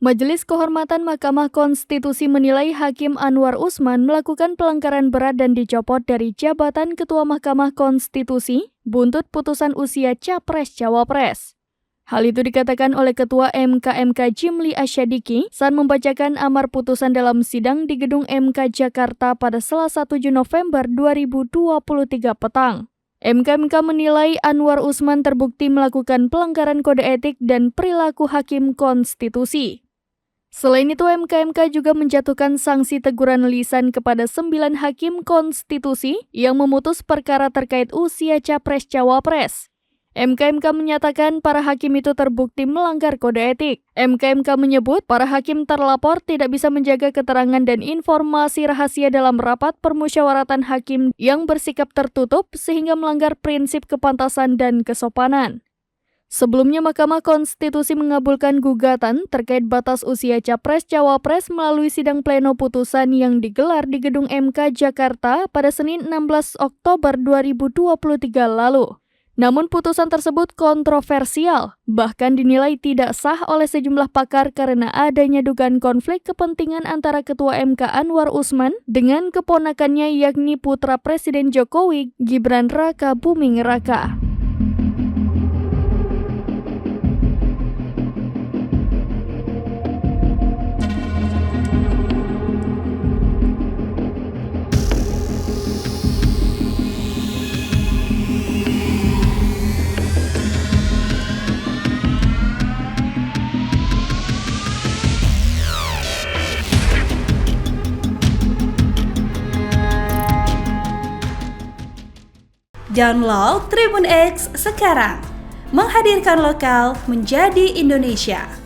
Majelis Kehormatan Mahkamah Konstitusi menilai Hakim Anwar Usman melakukan pelanggaran berat dan dicopot dari jabatan Ketua Mahkamah Konstitusi buntut putusan usia Capres-Cawapres. Hal itu dikatakan oleh Ketua MK Jimli Asyadiki saat membacakan amar putusan dalam sidang di Gedung MK Jakarta pada Selasa 7 November 2023 petang. MK menilai Anwar Usman terbukti melakukan pelanggaran kode etik dan perilaku hakim konstitusi. Selain itu, MK juga menjatuhkan sanksi teguran lisan kepada 9 hakim konstitusi yang memutus perkara terkait usia Capres-Cawapres. MK menyatakan para hakim itu terbukti melanggar kode etik. MK menyebut para hakim terlapor tidak bisa menjaga keterangan dan informasi rahasia dalam rapat permusyawaratan hakim yang bersikap tertutup sehingga melanggar prinsip kepantasan dan kesopanan. Sebelumnya, Mahkamah Konstitusi mengabulkan gugatan terkait batas usia Capres-Cawapres melalui sidang pleno putusan yang digelar di Gedung MK Jakarta pada Senin 16 Oktober 2023 lalu. Namun putusan tersebut kontroversial, bahkan dinilai tidak sah oleh sejumlah pakar karena adanya dugaan konflik kepentingan antara Ketua MK Anwar Usman dengan keponakannya yakni putra Presiden Jokowi, Gibran Raka Buming Raka. Download Tribun X sekarang, menghadirkan lokal menjadi Indonesia.